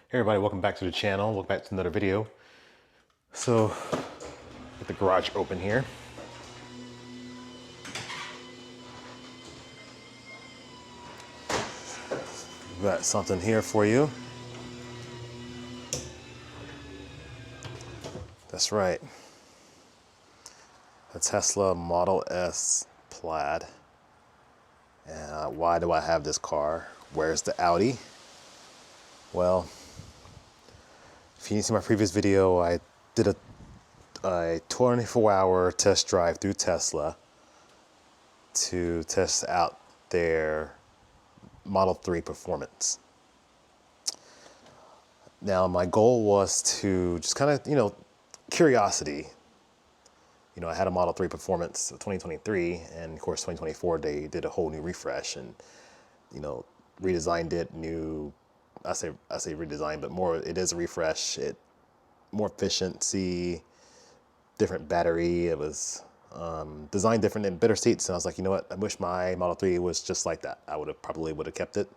Hey everybody, welcome back to the channel. Welcome back to another video. So, get the garage open here. Got something here for you. That's right. The Tesla Model S Plaid. And why do I have this car? Where's the Audi? Well, if you didn't see my previous video, I did a 24-hour test drive through Tesla to test out their Model 3 performance. Now, my goal was to just kind of, curiosity. I had a Model 3 performance of 2023, and of course 2024 they did a whole new refresh and redesigned it. I say redesigned, but more, it is a refresh. It more efficiency, different battery. It was designed different and better seats. And I was like, you know what? I wish my Model 3 was just like that. I would have kept it.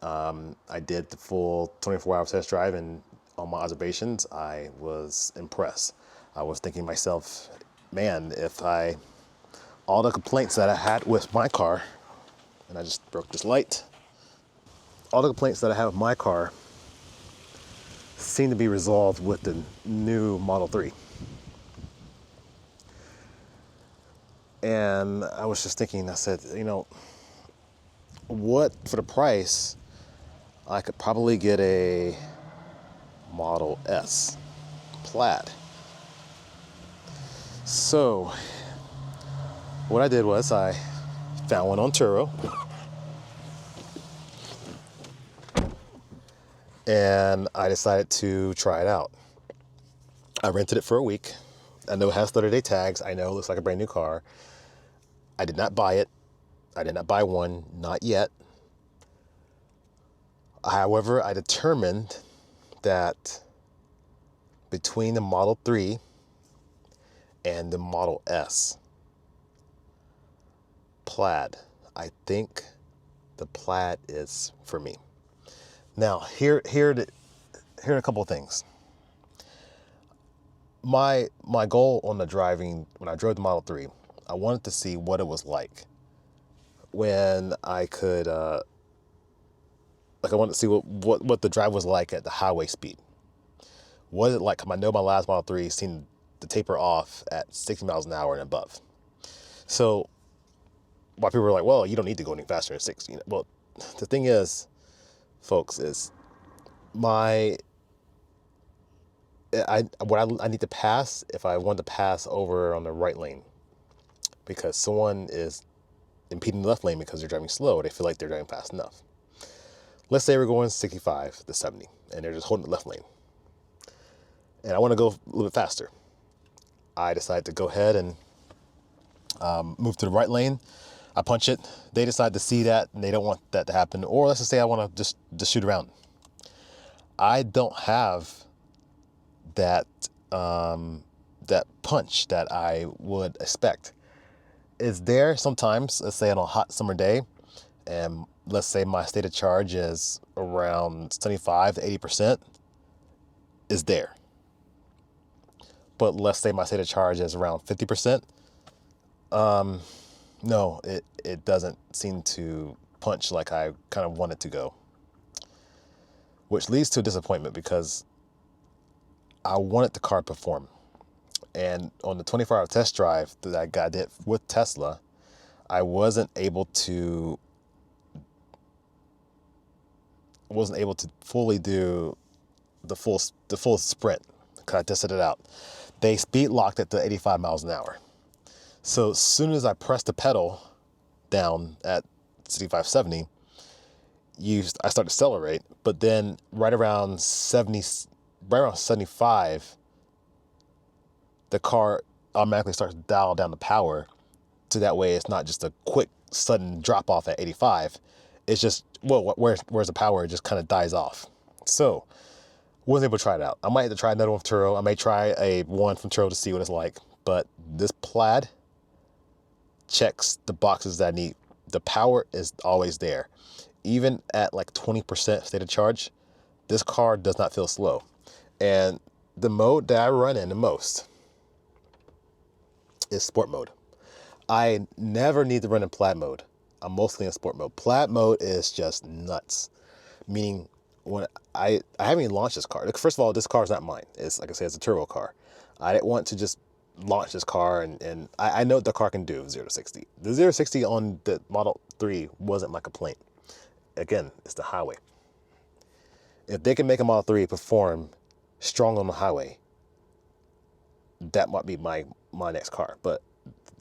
I did the full 24-hour test drive, and on my observations, I was impressed. I was thinking to myself, man, all the complaints that I had with my car, and I just broke this light, all the complaints that I have with my car seem to be resolved with the new Model 3. And I was just thinking, I said, what, for the price, I could probably get a Model S Plaid. So what I did was I found one on Turo, and I decided to try it out. I rented it for a week. I know it has 30-day tags. I know it looks like a brand new car. I did not buy it. I did not buy one, not yet. However, I determined that between the Model 3 and the Model S Plaid, I think the Plaid is for me. Now, here are a couple of things. My goal on the driving, when I drove the Model 3, I wanted to see what it was like when I could, I wanted to see what the drive was like at the highway speed. What is it like? 'Cause I know my last Model 3 seemed to taper off at 60 miles an hour and above. So why people were like, well, you don't need to go any faster than 60. Well, the thing is, folks, is I need to pass if I want to pass over on the right lane, because someone is impeding the left lane because they're driving slow. They feel like they're driving fast enough. Let's say we're going 65 to 70 and they're just holding the left lane, and I want to go a little bit faster. I decide to go ahead and move to the right lane. I punch it. They decide to see that and they don't want that to happen. Or let's just say I want to just shoot around. I don't have that punch that I would expect. It's there sometimes. Let's say on a hot summer day, and let's say my state of charge is around 75 to 80%, is there. But let's say my state of charge is around 50%. No, it doesn't seem to punch like I kind of want it to go, which leads to disappointment because I wanted the car to perform. And on the 24-hour test drive that I did with Tesla, I wasn't able to fully do the full sprint because I tested it out. They speed locked it to 85 miles an hour. So as soon as I pressed the pedal down at 65, 70, I start to accelerate, but then right around 75, the car automatically starts to dial down the power, so that way it's not just a quick sudden drop off at 85. It's just, well, where's the power? It just kind of dies off. So wasn't able to try it out. I might have to try another one from Turo. I may try a one from Turo to see what it's like, but this Plaid checks the boxes that I need. The power is always there. Even at like 20% state of charge, this car does not feel slow. And the mode that I run in the most is sport mode. I never need to run in Plaid mode. I'm mostly in sport mode. Plaid mode is just nuts. Meaning, when I haven't even launched this car. First of all, this car is not mine. It's like I said, it's a turbo car. I didn't want to just launch this car, and I know what the car can do 0 to 60. The 0 to 60 on the Model 3 wasn't my complaint. Again, it's the highway. If they can make a Model 3 perform strong on the highway, that might be my next car. But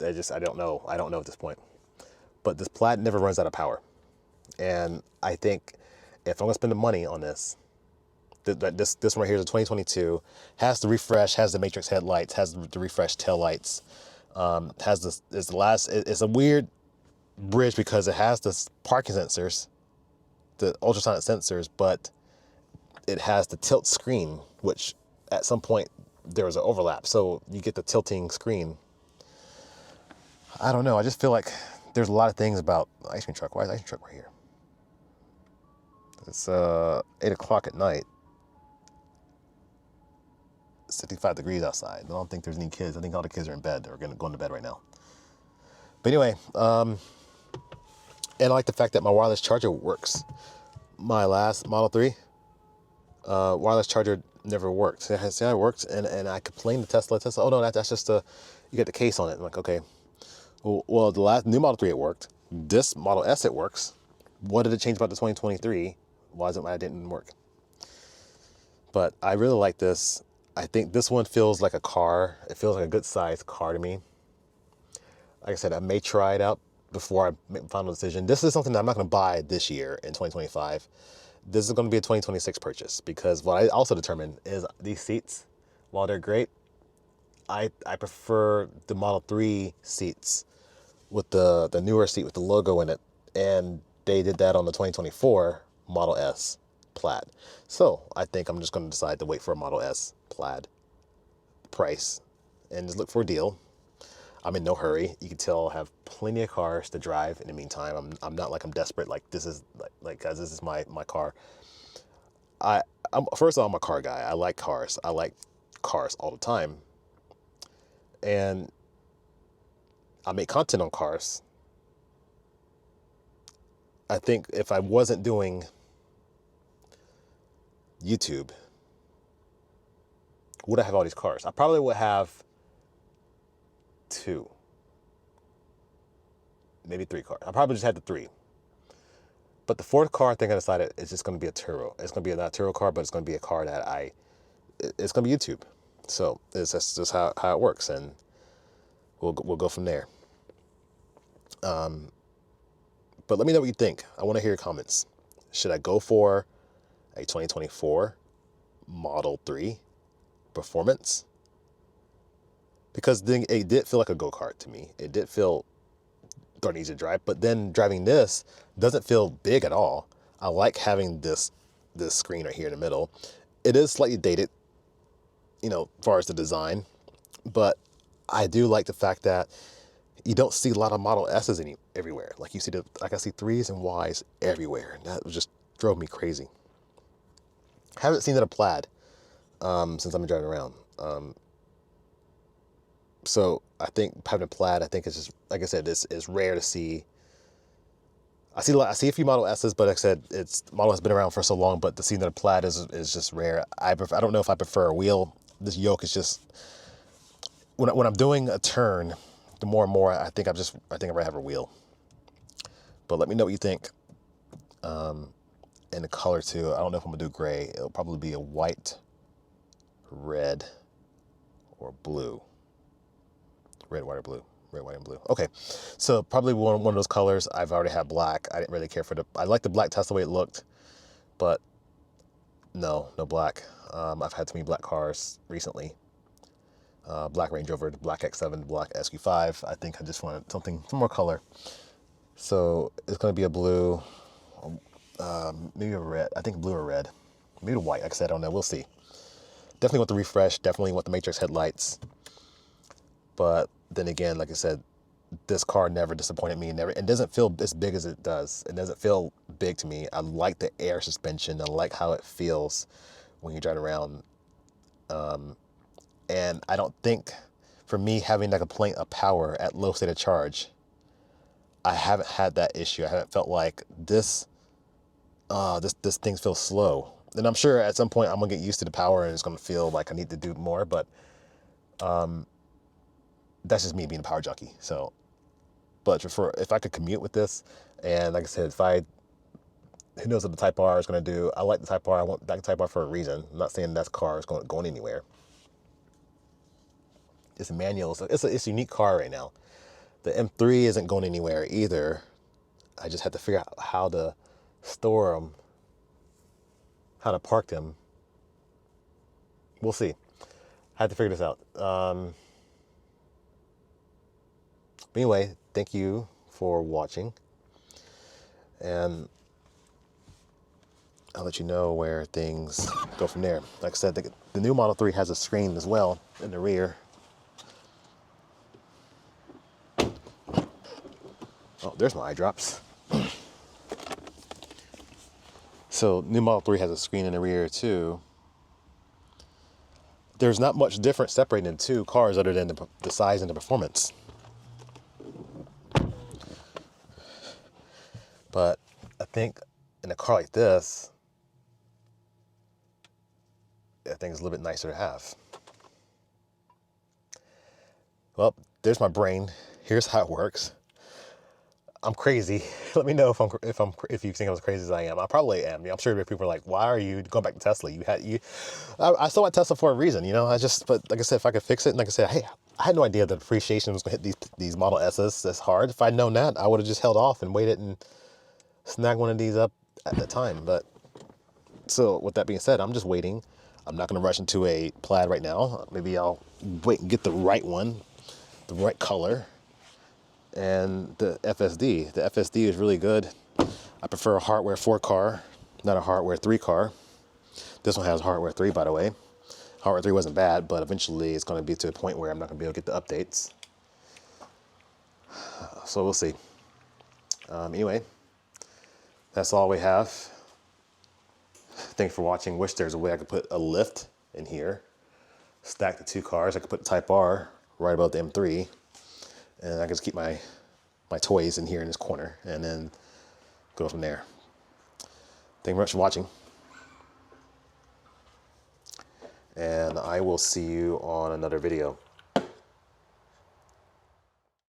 I don't know. I don't know at this point. But this Plaid never runs out of power. And I think if I'm gonna spend the money on this, this one right here is a 2022, has the refresh, has the matrix headlights, has the refreshed tail lights, has this is the last. It's a weird bridge because it has the parking sensors, the ultrasonic sensors, but it has the tilt screen, which at some point there was an overlap, so you get the tilting screen. I don't know. I just feel like there's a lot of things about the ice cream truck. Why is the ice cream truck right here? It's 8 o'clock at night. It's 55 degrees outside. I don't think there's any kids. I think all the kids are in bed. They're going to go into bed right now. But anyway, and I like the fact that my wireless charger works. My last Model 3 wireless charger never worked. See, it worked, and I complained to Tesla. Oh no, that's just you get the case on it. I'm like, okay. Well, the last new Model 3 it worked. This Model S it works. What did it change about the 2023? Why is it why it didn't work? But I really like this. I think this one feels like a car. It feels like a good sized car to me. Like I said, I may try it out before I make my final decision. This is something that I'm not going to buy this year in 2025. This is going to be a 2026 purchase, because what I also determined is these seats, while they're great, I prefer the Model 3 seats with the newer seat with the logo in it. And they did that on the 2024 Model S Plaid. So I think I'm just going to decide to wait for a Model S Plaid price and just look for a deal. I'm in no hurry. You can tell I have plenty of cars to drive in the meantime. I'm not like I'm desperate. Like this is like guys, this is my car. First of all, I'm a car guy. I like cars. I like cars all the time. And I make content on cars. I think if I wasn't doing YouTube, would I have all these cars? I probably would have 2, maybe 3 cars. I probably just had the 3. But the 4th car, I think I decided it's just going to be a turbo. It's going to be not a turbo car, but it's going to be a car that it's going to be YouTube. So that's just how it works, and we'll go from there. But let me know what you think. I want to hear your comments. Should I go for a 2024 Model 3 Performance? Because then it did feel like a go-kart to me. It did feel darn easy to drive, but then driving this doesn't feel big at all. I like having this screen right here in the middle. It is slightly dated, as far as the design, but I do like the fact that you don't see a lot of Model S's everywhere. Like I see 3s and Ys everywhere, and that just drove me crazy. Haven't seen that a Plaid since I've been driving around. So I think having a Plaid, I think it's just, like I said, it's rare to see. I see a few Model S's, but like I said, Model has been around for so long, but to see that a Plaid is just rare. I don't know if I prefer a wheel. This yoke is just, when I'm doing a turn, the more and more, I think I'd rather have a wheel. But let me know what you think. And the color too. I don't know if I'm gonna do gray. It'll probably be a white, red, or blue. Red, white, or blue. Red, white, and blue. Okay, so probably one of those colors. I've already had black. I didn't really care for I like the black Tesla the way it looked, but no black. I've had too many black cars recently. Black Range Rover, black X7, black SQ5. I think I just wanted some more color. So it's going to be a blue, maybe a red. I think blue or red. Maybe a white. Like I said, I don't know. We'll see. Definitely want the refresh. Definitely want the matrix headlights. But then again, like I said, this car never disappointed me. Never, it doesn't feel as big as it does. It doesn't feel big to me. I like the air suspension. I like how it feels when you drive around. And I don't think, for me, having like a complaint of power at low state of charge, I haven't had that issue. I haven't felt like this thing feels slow. And I'm sure at some point I'm gonna get used to the power and it's gonna feel like I need to do more, but that's just me being a power junkie. So, but if I could commute with this, and like I said, who knows what the Type R is gonna do? I like the Type R. I want that Type R for a reason. I'm not saying that car is going anywhere. It's a manual, so it's a unique car right now. The M3 isn't going anywhere either. I just have to figure out how to store them, how to park them. We'll see. I have to figure this out. But anyway, thank you for watching. And I'll let you know where things go from there. Like I said, the new Model 3 has a screen as well in the rear. Oh, there's my eye drops. So new Model 3 has a screen in the rear too. There's not much difference separating the two cars other than the size and the performance. But I think in a car like this, I think it's a little bit nicer to have. Well, there's my brain. Here's how it works. I'm crazy. Let me know if you think I'm as crazy as I am. I probably am. I'm sure people are like, "Why are you going back to Tesla? I still want Tesla for a reason, you know." But like I said, if I could fix it, and like I said, hey, I had no idea the depreciation was going to hit these Model S's this hard. If I'd known that, I would have just held off and waited and snagged one of these up at the time. But so with that being said, I'm just waiting. I'm not going to rush into a Plaid right now. Maybe I'll wait and get the right one, the right color. And the FSD. The FSD is really good. I prefer a hardware 4 car, not a hardware 3 car. This one has hardware 3, by the way. Hardware 3 wasn't bad, but eventually it's going to be to a point where I'm not going to be able to get the updates. So we'll see. Anyway, that's all we have. Thanks for watching. Wish there's a way I could put a lift in here, stack the two cars. I could put Type R right above the M3. And I can just keep my toys in here in this corner and then go from there. Thank you very much for watching. And I will see you on another video.